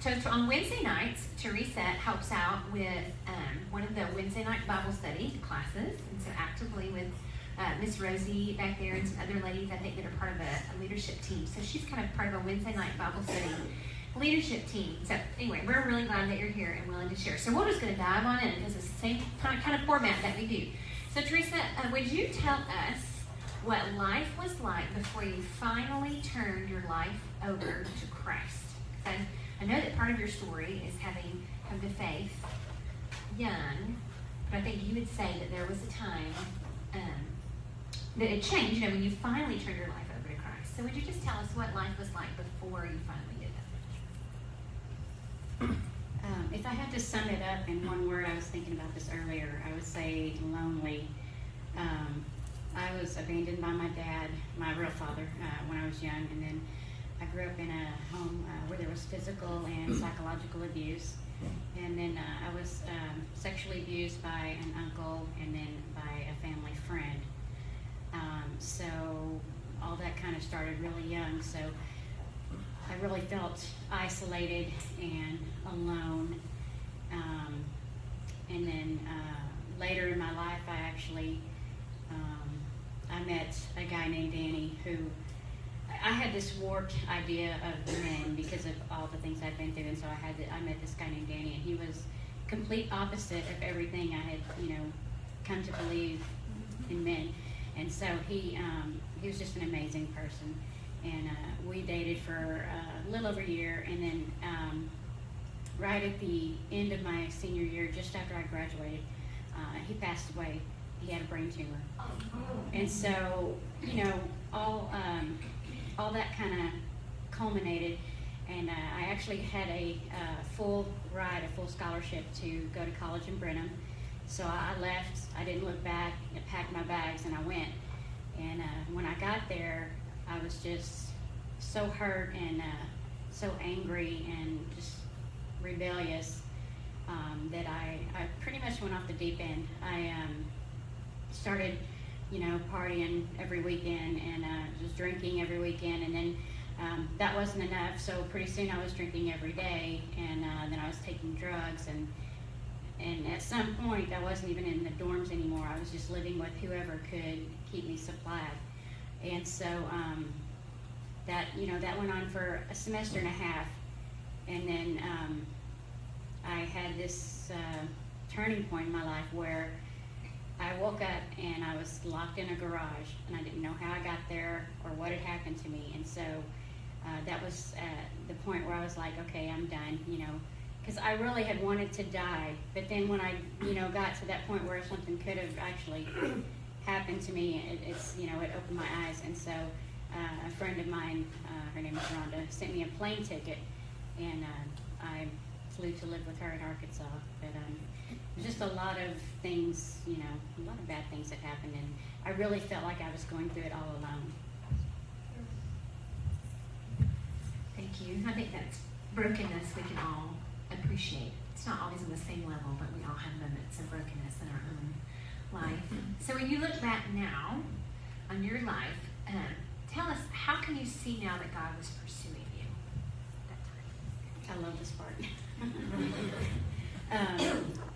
So on Wednesday nights, Teresa helps out with one of the Wednesday night Bible study classes, and so actively with Miss Rosie back there and some other ladies I think that are part of a leadership team. So she's kind of part of a Wednesday night Bible study leadership team. So anyway, we're really glad that you're here and willing to share. So we're just going to dive on in because it's the same kind of format that we do. So Teresa, would you tell us what life was like before you finally turned your life over to Christ? Because I know that part of your story is having come to faith young, but I think you would say that there was a time that it changed, when you finally turned your life over to Christ. So would you just tell us what life was like before you finally did that? If I had to sum it up in one word, I was thinking about this earlier, I would say lonely. I was abandoned by my dad, my real father, when I was young, and then I grew up in a home where there was physical and psychological abuse, and then I was sexually abused by an uncle and then by a family friend. So all that kind of started really young, so I really felt isolated and alone. And then later in my life, I actually I met a guy named Danny who I had this warped idea of men because of all the things I'd been through, and so I met this guy named Danny, and he was complete opposite of everything I had come to believe in men. And so he was just an amazing person, and we dated for a little over a year, and then right at the end of my senior year, just after I graduated, he passed away. He had a brain tumor, and so all that kind of culminated, and I actually had a full scholarship to go to college in Brenham. So I left, I didn't look back, I packed my bags and I went. And when I got there, I was just so hurt and so angry and just rebellious that I pretty much went off the deep end. I started, partying every weekend and just drinking every weekend, and then that wasn't enough, so pretty soon I was drinking every day, and then I was taking drugs, and at some point, I wasn't even in the dorms anymore. I was just living with whoever could keep me supplied. And so that went on for a semester and a half. And then I had this turning point in my life where I woke up and I was locked in a garage, and I didn't know how I got there or what had happened to me. And so that was the point where I was like, okay, I'm done, because I really had wanted to die, but then when I, got to that point where something could have actually happened to me, it opened my eyes. And so a friend of mine, her name is Rhonda, sent me a plane ticket, and I flew to live with her in Arkansas. But just a lot of things, a lot of bad things that happened, and I really felt like I was going through it all alone. Thank you. I think that's brokenness we can all appreciate. It's not always on the same level, but we all have moments of brokenness in our own life. So when you look back now on your life, tell us, how can you see now that God was pursuing you at that time? I love this part.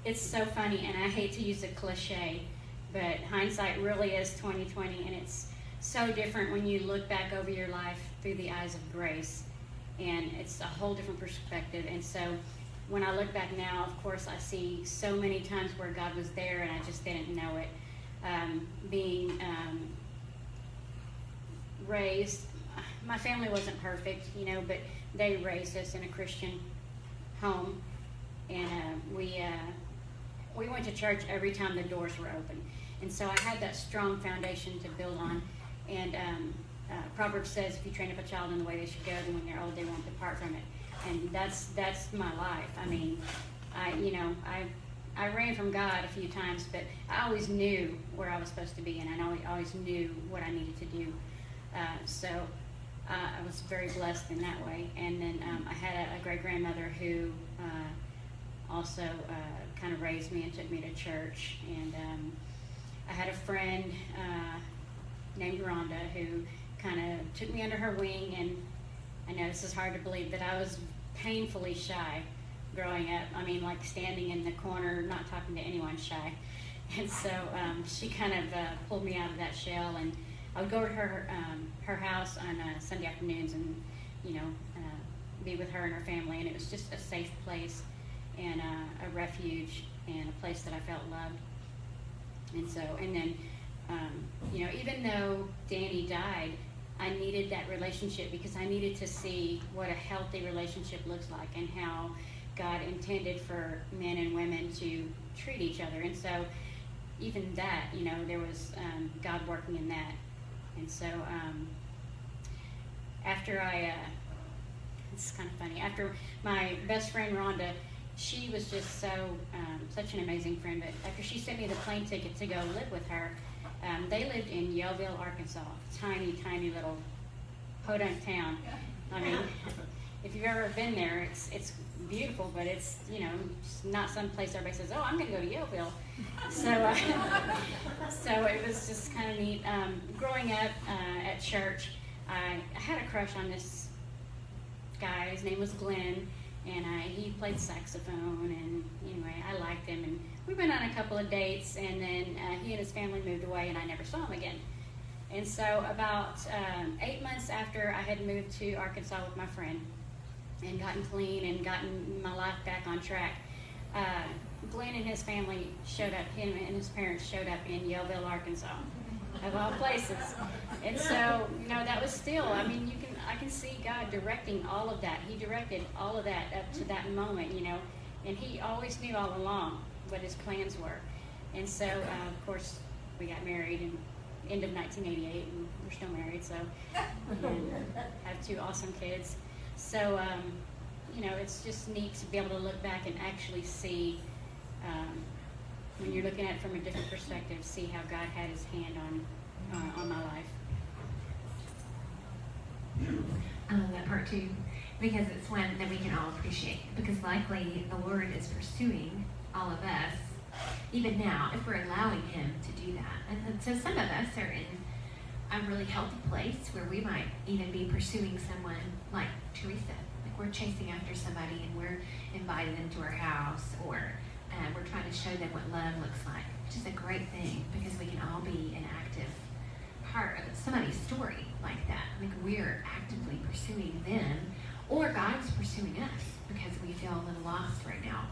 It's so funny, and I hate to use a cliche, but hindsight really is 20/20, and it's so different when you look back over your life through the eyes of grace, and it's a whole different perspective. And so when I look back now, of course, I see so many times where God was there and I just didn't know it. Being raised, my family wasn't perfect, but they raised us in a Christian home, and we went to church every time the doors were open. And so I had that strong foundation to build on. And Proverbs says, if you train up a child in the way they should go, then when they're old, they won't depart from it. And that's my life. I mean, I ran from God a few times, but I always knew where I was supposed to be, and I always knew what I needed to do. So I was very blessed in that way. And then I had a great-grandmother who also kind of raised me and took me to church. And I had a friend named Rhonda who kind of took me under her wing, and I know this is hard to believe, but I was painfully shy growing up. I mean, like standing in the corner, not talking to anyone, shy. And so she kind of pulled me out of that shell, and I would go to her house on Sunday afternoons and, you know, be with her and her family, and it was just a safe place and a refuge and a place that I felt loved. And so, and then, you know, even though Danny died, I needed that relationship because I needed to see what a healthy relationship looks like and how God intended for men and women to treat each other. And so even that, you know, there was God working in that. And so after it's kind of funny, after my best friend Rhonda, she was just so, such an amazing friend, but after she sent me the plane ticket to go live with her, they lived in Yellville, Arkansas, tiny, tiny little podunk town. I mean, if you've ever been there, it's beautiful, but it's, you know, it's not some place everybody says, oh, I'm going to go to Yellville. So, so it was just kind of neat. Growing up at church, I had a crush on this guy. His name was Glenn, and he played saxophone, and anyway, I liked him, and we went on a couple of dates, and then he and his family moved away, and I never saw him again. And so about 8 months after I had moved to Arkansas with my friend and gotten clean and gotten my life back on track, Glenn and his family showed up, him and his parents showed up in Yellville, Arkansas, of all places. And so, you know, that was still, I mean, I can see God directing all of that. He directed all of that up to that moment, you know, and he always knew all along what his plans were. And so, of course, we got married in end of 1988, and we're still married, so, and have 2 awesome kids. So, you know, it's just neat to be able to look back and actually see, when you're looking at it from a different perspective, see how God had his hand on my life. I love that part too, because it's one that we can all appreciate, because likely the Lord is pursuing all of us, even now, if we're allowing him to do that. And so some of us are in a really healthy place where we might even be pursuing someone like Teresa. Like we're chasing after somebody and we're inviting them to our house, or we're trying to show them what love looks like, which is a great thing because we can all be an active part of somebody's story like that. I think we're actively pursuing them, or God's pursuing us because we feel a little lost right now,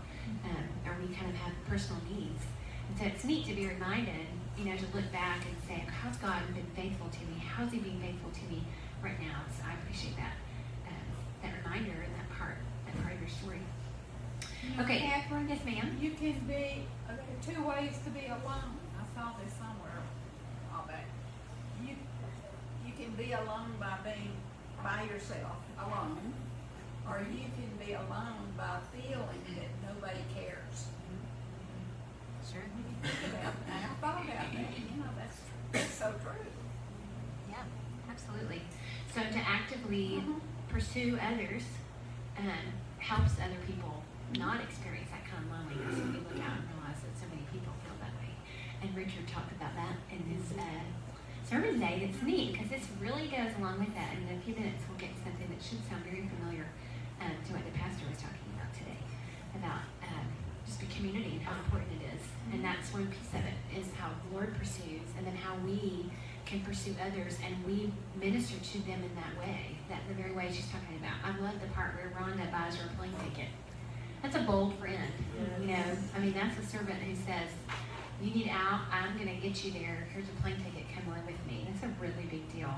or we kind of have personal needs. And so it's neat to be reminded, you know, to look back and say, how's God been faithful to me? How's he being faithful to me right now? So I appreciate that, that reminder and that part of your story. Okay, Catherine, yes ma'am. You can be, there are 2 ways to be alone. I saw this somewhere all back. You can be alone by being by yourself, alone, or you can be alone by feeling that nobody cares. Sure. And I thought about that, you know, that's so true. Yeah, absolutely. So to actively pursue others helps other people not experience that kind of loneliness when we look out and realize that so many people feel that way. And Richard talked about that in his sermon today. It's neat because this really goes along with that. And in a few minutes we'll get to something that should sound very familiar to what the pastor was talking about today, about just the community and how important it is. And that's one piece of it, is how the Lord pursues, and then how we can pursue others and we minister to them in that way, that the very way she's talking about. I love the part where Rhonda buys her a plane ticket. That's a bold friend, you know. I mean, that's a servant who says, you need out, I'm going to get you there, here's a plane ticket, come live with me. That's a really big deal.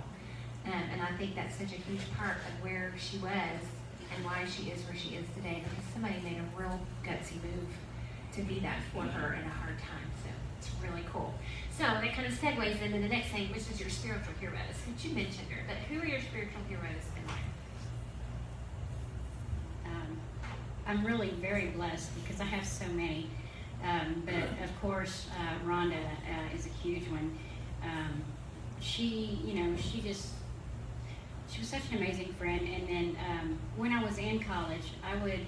And I think that's such a huge part of where she was and why she is where she is today, because somebody made a real gutsy move to be that for her in a hard time. So it's really cool. So that kind of segues into the next thing, which is your spiritual heroes, which you mentioned her, but who are your spiritual heroes in life? I'm really very blessed because I have so many. But of course, Rhonda is a huge one. She was such an amazing friend. And then when I was in college, I would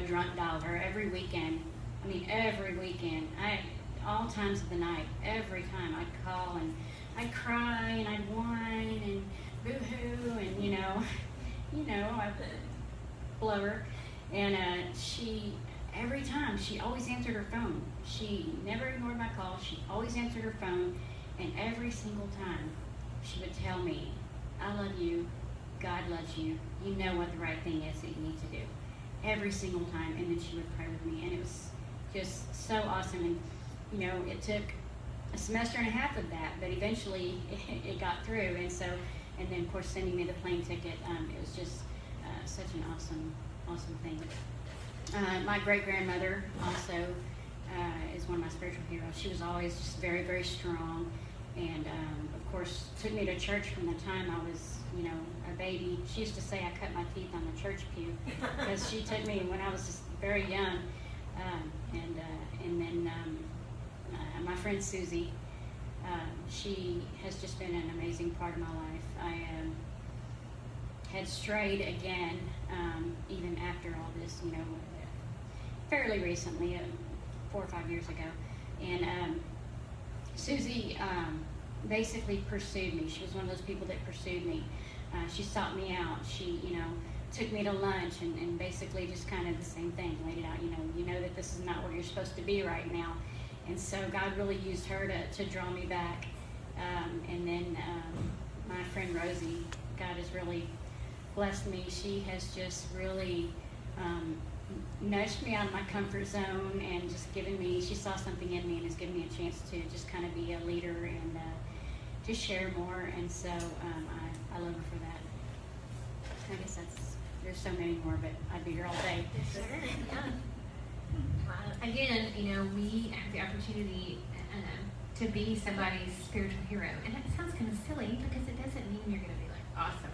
drunk dial her every weekend. I mean, every weekend. All times of the night, every time I'd call and I'd cry and I'd whine and boo-hoo and, you know, about that. blower, and every time she always answered her phone. She never ignored my call. She always answered her phone, and every single time she would tell me, "I love you. God loves you. You know what the right thing is that you need to do." Every single time, and then she would pray with me, and it was just so awesome. And you know, it took a semester and a half of that, but eventually it got through. And so, and then of course sending me the plane ticket, it was just such an awesome thing. My great grandmother also is one of my spiritual heroes. She was always just very, very strong, and of course took me to church from the time I was, you know, a baby. She used to say I cut my teeth on the church pew because she took me when I was just very young. And then my friend Susie, she has just been an amazing part of my life. I had strayed again, even after all this, you know, fairly recently, 4 or 5 years ago. And Susie basically pursued me. She was one of those people that pursued me. She sought me out. She, you know, took me to lunch and basically just kind of the same thing, laid it out, you know that this is not where you're supposed to be right now. And so God really used her to draw me back. And then my friend Rosie, God has really blessed me. She has just really nudged me out of my comfort zone and just given me, she saw something in me and has given me a chance to just kind of be a leader and to share more. And so I love her for that. I guess there's so many more, but I'd be here all day. Yeah. Again, you know, we have the opportunity to be somebody's spiritual hero, and that sounds kind of silly because it doesn't mean you're going to be like awesome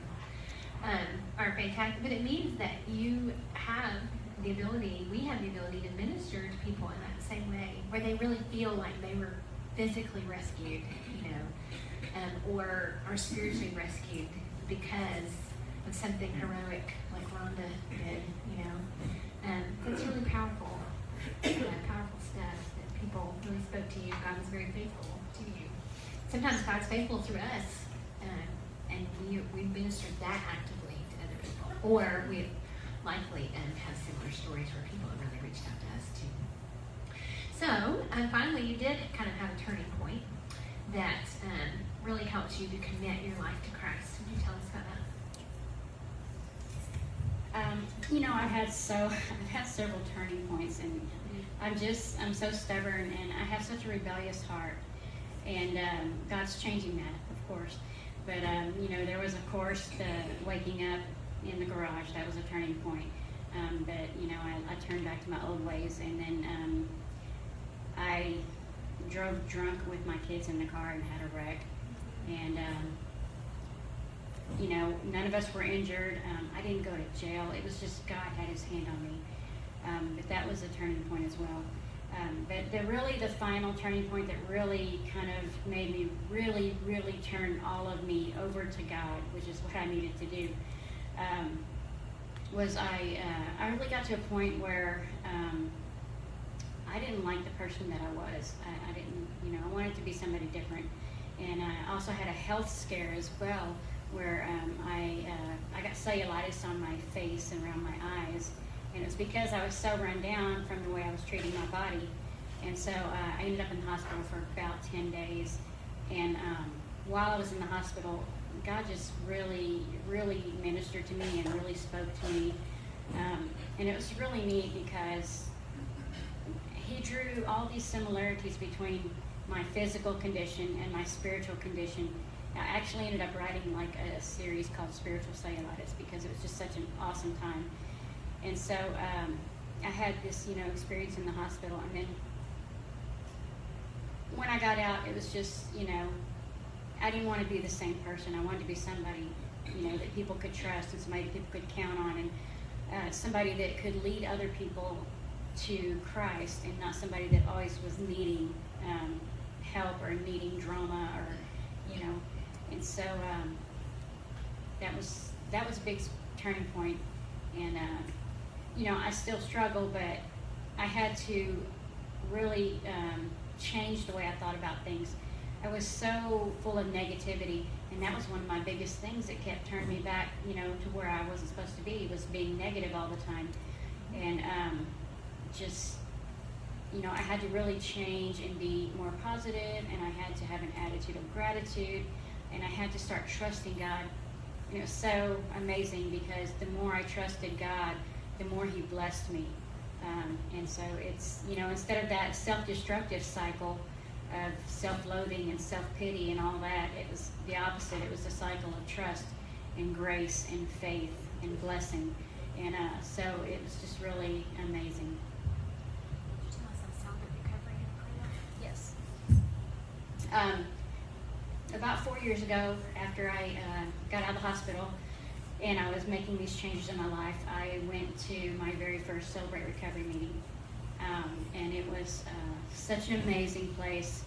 or fantastic, but it means that you have the ability, we have the ability to minister to people in that same way, where they really feel like they were physically rescued, you know, or are spiritually rescued because of something heroic like Rhonda did, you know. That's really powerful. Powerful stuff that people really spoke to you. God was very faithful to you. Sometimes God's faithful through us, and we ministered that actively to other people. Or we likely have similar stories where people have really reached out to us too. So, finally, you did kind of have a turning point that really helped you to commit your life to Christ. Would you tell us about that? You know, I've had several turning points, and I'm so stubborn, and I have such a rebellious heart, and God's changing that, of course. But you know, there was, of course, the waking up in the garage. That was a turning point. But you know, I turned back to my old ways, and then I drove drunk with my kids in the car and had a wreck, and you know, none of us were injured. I didn't go to jail. It was just God had his hand on me. But that was a turning point as well. But the final turning point that really kind of made me really, really turn all of me over to God, which is what I needed to do, was I really got to a point where I didn't like the person that I was. I didn't, you know, I wanted to be somebody different. And I also had a health scare as well, where I got cellulitis on my face and around my eyes, and it was because I was so run down from the way I was treating my body. And so I ended up in the hospital for about 10 days, and while I was in the hospital, God just really, really ministered to me and really spoke to me, and it was really neat because he drew all these similarities between my physical condition and my spiritual condition. I actually ended up writing like a series called Spiritual Cellulitis because it was just such an awesome time. And so I had this, you know, experience in the hospital, and then when I got out, it was just, you know, I didn't want to be the same person. I wanted to be somebody, you know, that people could trust and somebody that people could count on, and somebody that could lead other people to Christ, and not somebody that always was needing help or needing drama, or, you know. And so that was a big turning point. And you know, I still struggle, but I had to really change the way I thought about things. I was so full of negativity, And that was one of my biggest things that kept turning me back, you know, to where I wasn't supposed to be, was being negative all the time. And just, you know, I had to really change and be more positive, and I had to have an attitude of gratitude, and I had to start trusting God. And it was so amazing, because the more I trusted God, the more He blessed me. And so it's, you know, instead of that self-destructive cycle of self-loathing and self-pity and all that, it was the opposite. It was a cycle of trust and grace and faith and blessing. And so it was just really amazing. Tell us some Celebrate Recovery and Yes. About 4 years ago, after I got out of the hospital and I was making these changes in my life, I went to my very first Celebrate Recovery meeting. And it was such an amazing place.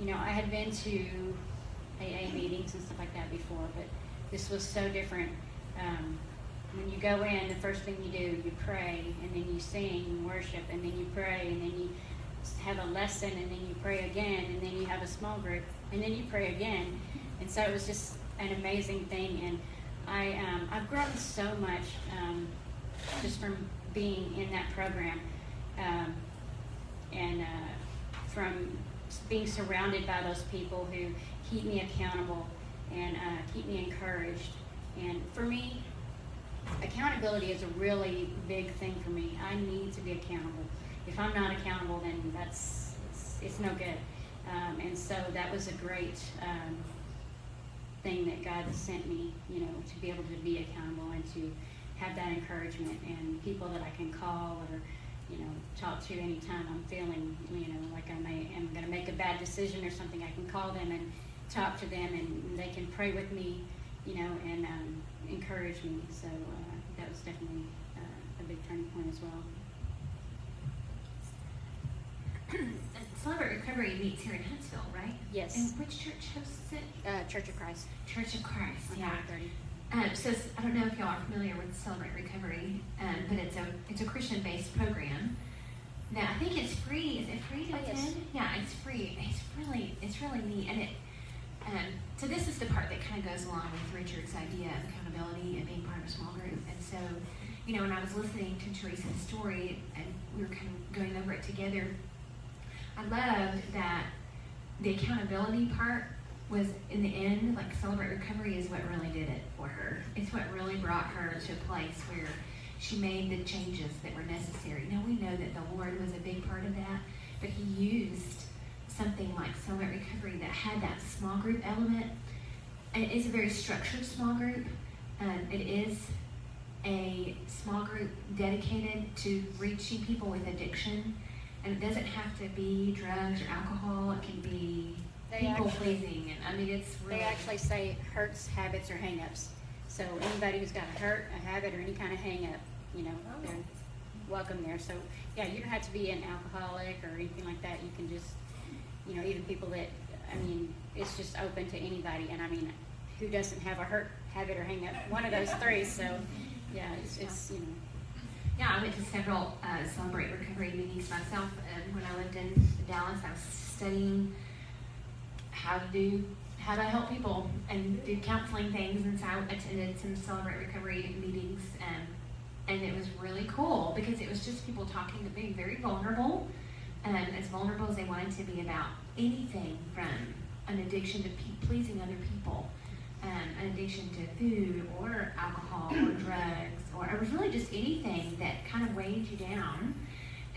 You know, I had been to AA meetings and stuff like that before, but this was so different. When you go in, the first thing you do, you pray, and then you sing and worship, and then you pray, and then you have a lesson, and then you pray again, and then you have a small group, and then you pray again. And so it was just an amazing thing. And I've grown so much just from being in that program, and from being surrounded by those people who keep me accountable and keep me encouraged. And for me, accountability is a really big thing for me. I need to be accountable. If I'm not accountable, then it's no good. And so that was a great thing that God sent me, you know, to be able to be accountable and to have that encouragement and people that I can call or, you know, talk to anytime I'm feeling, you know, like I'm going to make a bad decision or something. I can call them and talk to them, and they can pray with me, you know, and encourage me. So that was definitely a big turning point as well. Celebrate Recovery meets here in Huntsville, right? Yes. And which church hosts it? Church of Christ. Church of Christ, on yeah. Highway 30. So I don't know if y'all are familiar with Celebrate Recovery, but it's a Christian-based program. Now I think it's free. Is it free to attend? Yes. Yeah, it's free. It's really neat, and it. So this is the part that kind of goes along with Richard's idea of accountability and being part of a small group. And so, you know, when I was listening to Teresa's story and we were kind of going over it together, I loved that the accountability part was, in the end, like Celebrate Recovery is what really did it for her. It's what really brought her to a place where she made the changes that were necessary. Now we know that the Lord was a big part of that, but He used something like Celebrate Recovery that had that small group element. And it is a very structured small group. It is a small group dedicated to reaching people with addiction. And it doesn't have to be drugs or alcohol. It can be people pleasing. And I mean, it's really... They actually say hurts, habits, or hang-ups. So anybody who's got a hurt, a habit, or any kind of hang-up, you know, they're welcome there. So yeah, you don't have to be an alcoholic or anything like that. You can just, you know, even people that, I mean, it's just open to anybody. And I mean, who doesn't have a hurt, habit, or hang-up? One of those three. So yeah, it's you know. Yeah, I went to several Celebrate Recovery meetings myself. When I lived in Dallas, I was studying how to help people and do counseling things, and so I attended some Celebrate Recovery meetings, and it was really cool because it was just people talking, being very vulnerable, as vulnerable as they wanted to be about anything from an addiction to pleasing other people, an addiction to food or alcohol or drugs, or it was really just anything that kind of weighed you down.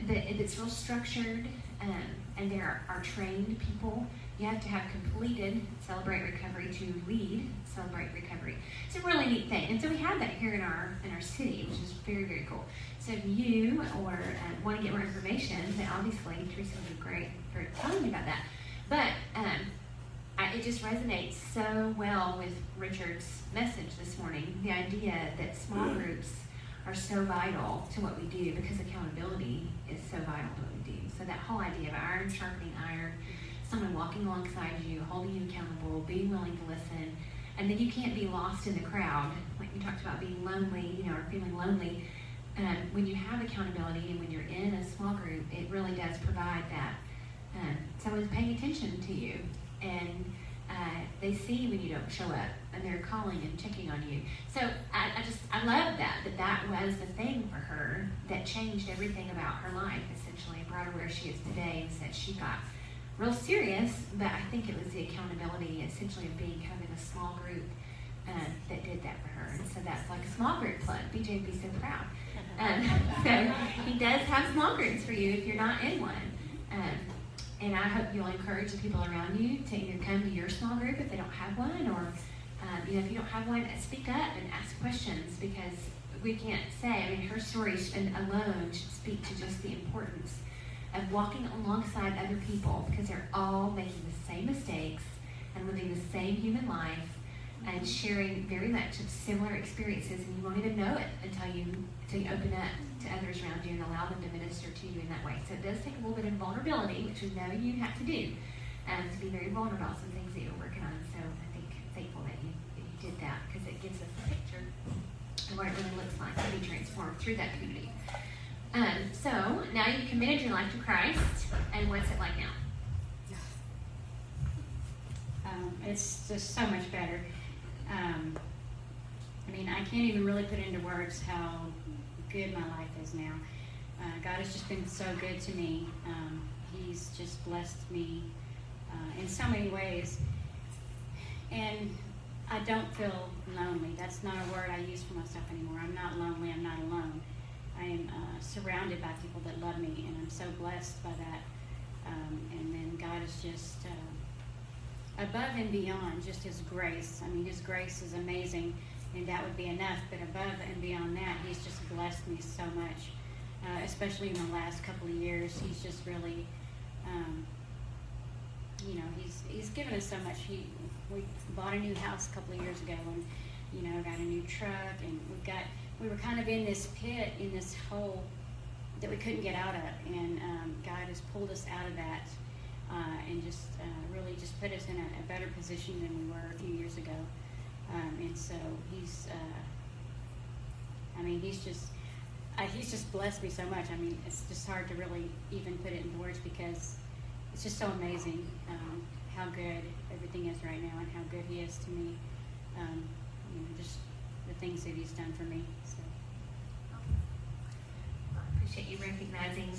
It's real structured, and there are trained people. You have to have completed Celebrate Recovery to lead Celebrate Recovery. It's a really neat thing, and so we have that here in our city, which is very, very cool. So if you or want to get more information, then obviously Teresa would be great for telling you about that. But it just resonates so well with Richard's message this morning, the idea that small groups are so vital to what we do because accountability is so vital to what we do. So that whole idea of iron sharpening iron, someone walking alongside you, holding you accountable, being willing to listen, and then you can't be lost in the crowd, like we talked about being lonely, you know, or feeling lonely. When you have accountability and when you're in a small group, it really does provide that someone's paying attention to you, and They see when you don't show up, and they're calling and checking on you. So I love that was the thing for her that changed everything about her life, essentially, brought her where she is today, and said she got real serious. But I think it was the accountability, essentially, of having a small group that did that for her. And so that's like a small group plug. BJ would be so proud. So he does have small groups for you if you're not in one. And I hope you'll encourage the people around you to either come to your small group if they don't have one, or if you don't have one, speak up and ask questions, because we can't say, I mean, her story alone should speak to just the importance of walking alongside other people, because they're all making the same mistakes and living the same human life and sharing very much of similar experiences, and you won't even know it until you open up to others around you and allow them to minister to you in that way. So it does take a little bit of vulnerability, which we know you have to do, to be very vulnerable about some things that you're working on. So I think thankful that you did that, because it gives us a picture of what it really looks like to be transformed through that community. So now you've committed your life to Christ, and what's it like now? It's just so much better. I mean, I can't even really put into words how good my life is now. God has just been so good to me. He's just blessed me in so many ways. And I don't feel lonely. That's not a word I use for myself anymore. I'm not lonely. I'm not alone. I am surrounded by people that love me, and I'm so blessed by that. And then God is just above and beyond just His grace. I mean, His grace is amazing, and that would be enough. But above and beyond that, He's just blessed me so much, especially in the last couple of years. He's just really, He's given us so much. We bought a new house a couple of years ago, and got a new truck, and we were kind of in this pit, in this hole that we couldn't get out of, and God has pulled us out of that. And just really just put us in a better position than we were a few years ago. And so he's just blessed me so much. I mean, it's just hard to really even put it into words, because it's just so amazing how good everything is right now, and how good He is to me. Just the things that He's done for me. So. Appreciate you recognizing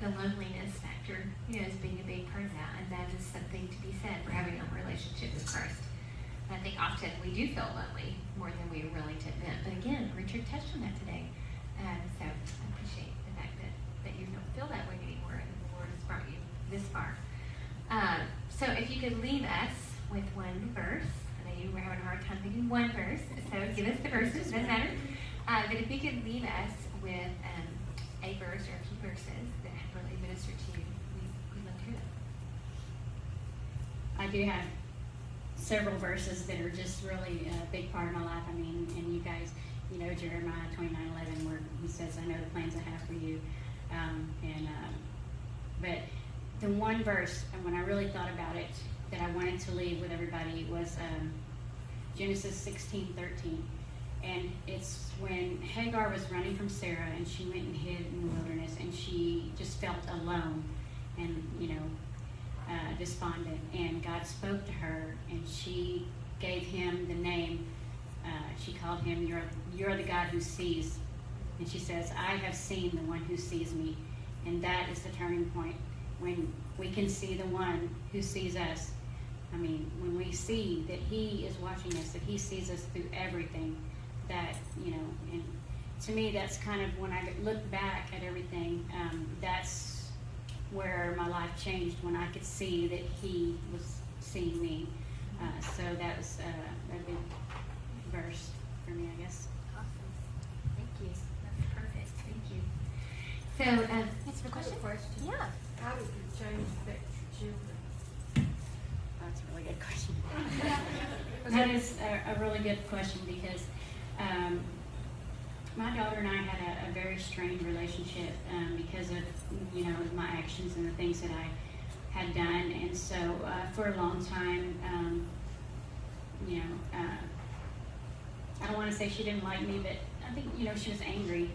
the loneliness factor, as being a big part of that, and that is something to be said for having a relationship with Christ. I think often we do feel lonely more than we are willing to admit, but again, Richard touched on that today, so I appreciate the fact that you don't feel that way anymore, and the Lord has brought you this far. So if you could leave us with one verse. I know you were having a hard time thinking one verse, so give us the verses, doesn't matter, but if you could leave us with a verse or a few verses that have really ministered to you, we'd love to hear that. I do have several verses that are just really a big part of my life. I mean, and you guys, Jeremiah 29:11, where He says, "I know the plans I have for you." But the one verse, and when I really thought about it, that I wanted to leave with everybody was Genesis 16:13. And it's when Hagar was running from Sarah, and she went and hid in the wilderness, and she just felt alone and, despondent. And God spoke to her, and she gave him the name. She called him, "You're the God who sees." And she says, "I have seen the one who sees me." And that is the turning point, when we can see the one who sees us. I mean, when we see that He is watching us, that He sees us through everything, that, and to me, that's kind of, when I look back at everything, that's where my life changed, when I could see that He was seeing me. So that was a big verse for me, I guess. Awesome. Thank you. That's perfect. Thank you. So, answer the question? Yeah. How did you change affect your children? That's a really good question. That is a really good question, because my daughter and I had a very strained relationship because of, my actions and the things that I had done. And so for a long time, I don't want to say she didn't like me, but I think, she was angry.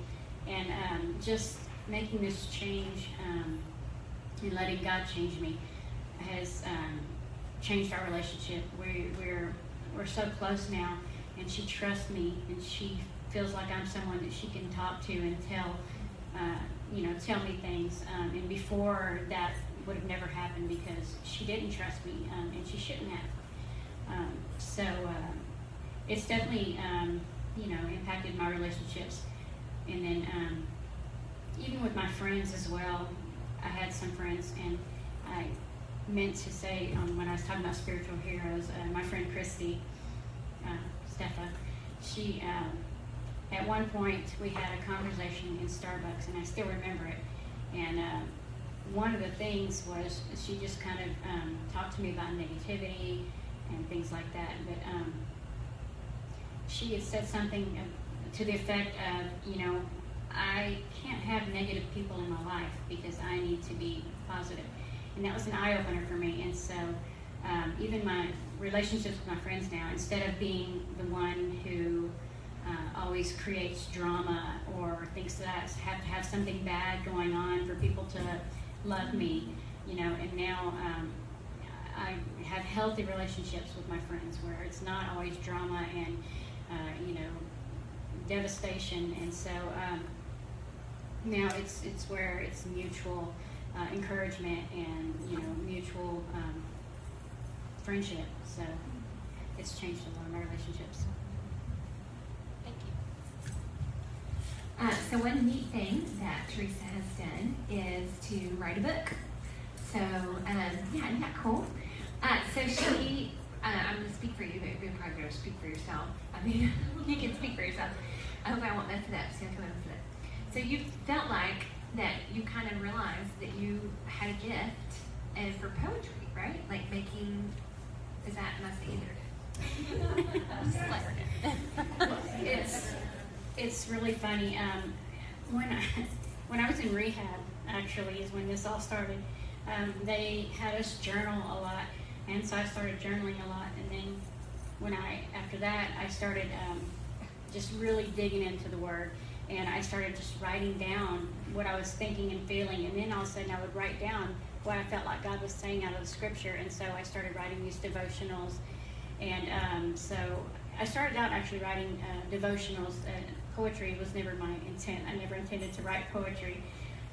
And just making this change and letting God change me has changed our relationship. We're so close now, and she trusts me, and she feels like I'm someone that she can talk to and tell me things. And before that would have never happened because she didn't trust me, and she shouldn't have. It's definitely impacted my relationships, and then even with my friends as well. I had some friends, and I meant to say when I was talking about spiritual heroes, my friend Christy Steffa, she at one point we had a conversation in Starbucks, and I still remember it. And one of the things was she just kind of talked to me about negativity and things like that. But she had said something to the effect of, I can't have negative people in my life because I need to be positive. And that was an eye-opener for me. And so even my relationships with my friends now, instead of being the one who always creates drama or thinks that I have to have something bad going on for people to love me, and now I have healthy relationships with my friends where it's not always drama and, devastation. And so now it's where it's mutual encouragement and mutual friendship. So it's changed a lot of my relationships. Thank you. So one neat thing that Teresa has done is to write a book. So isn't that cool? So she, I'm going to speak for you, but you're probably going to speak for yourself. I mean, you can speak for yourself. I hope I won't mess it up. So I won't mess it up. So you felt like that you kind of realized that you had a gift and for poetry, right? Like making, is that, am I saying it? It's really funny. When I was in rehab, actually, is when this all started. They had us journal a lot, and so I started journaling a lot. And then after that, I started just really digging into the Word, and I started just writing down what I was thinking and feeling. And then all of a sudden, I would write down what I felt like God was saying out of the Scripture. And so I started writing these devotionals. And so I started out actually writing devotionals. Poetry was never my intent. I never intended to write poetry.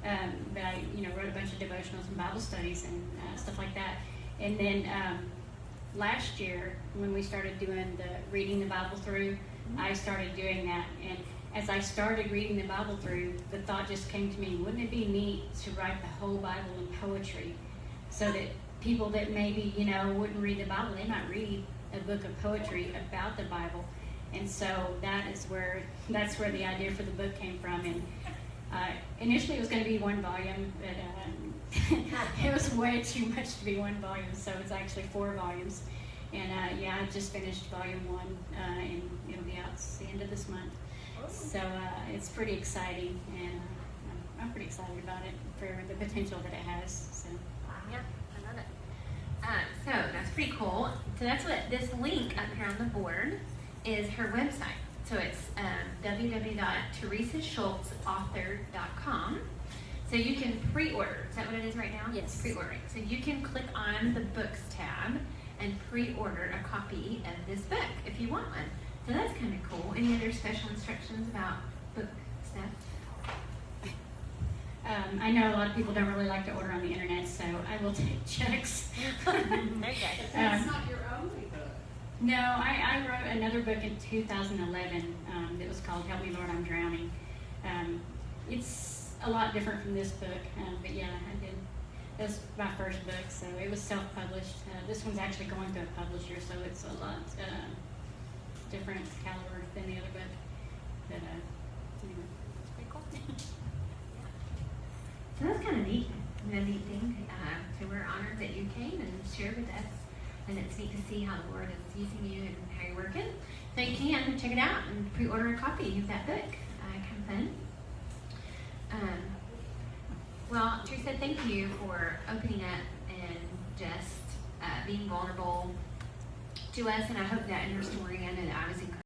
But I, wrote a bunch of devotionals and Bible studies and stuff like that. And then last year, when we started doing the reading the Bible through, I started doing that. And as I started reading the Bible through, the thought just came to me, wouldn't it be neat to write the whole Bible in poetry so that people that maybe, wouldn't read the Bible, they might read a book of poetry about the Bible. And so that's where the idea for the book came from. And initially it was going to be one volume, but it was way too much to be one volume, so it's actually 4 volumes. And I just finished volume 1, and it'll be out the end of this month. So it's pretty exciting, and I'm pretty excited about it for the potential that it has. So. Yeah, I love it. So that's pretty cool. So that's what this link up here on the board is her website. So it's www.teresaschultzauthor.com. So you can pre-order. Is that what it is right now? Yes. It's pre-ordering. So you can click on the books tab and pre-order a copy of this book if you want one. So that's kind of cool. Any other special instructions about book stuff? I know a lot of people don't really like to order on the internet, so I will take checks. That's not your only book. No, I wrote another book in 2011 that was called Help Me Lord, I'm Drowning. It's a lot different from this book, but yeah, I did. That was my first book, so it was self-published. This one's actually going to a publisher, so it's a lot different caliber than the other book. But It's pretty cool. So that's kind of neat. A neat thing. So we're honored that you came and shared with us. And it's neat to see how the Lord is using you and how you're working. So you can check it out and pre-order a copy of that book. Kind of fun. Well, Teresa, thank you for opening up and just being vulnerable to us. And I hope that in your story, I know that I was encouraged.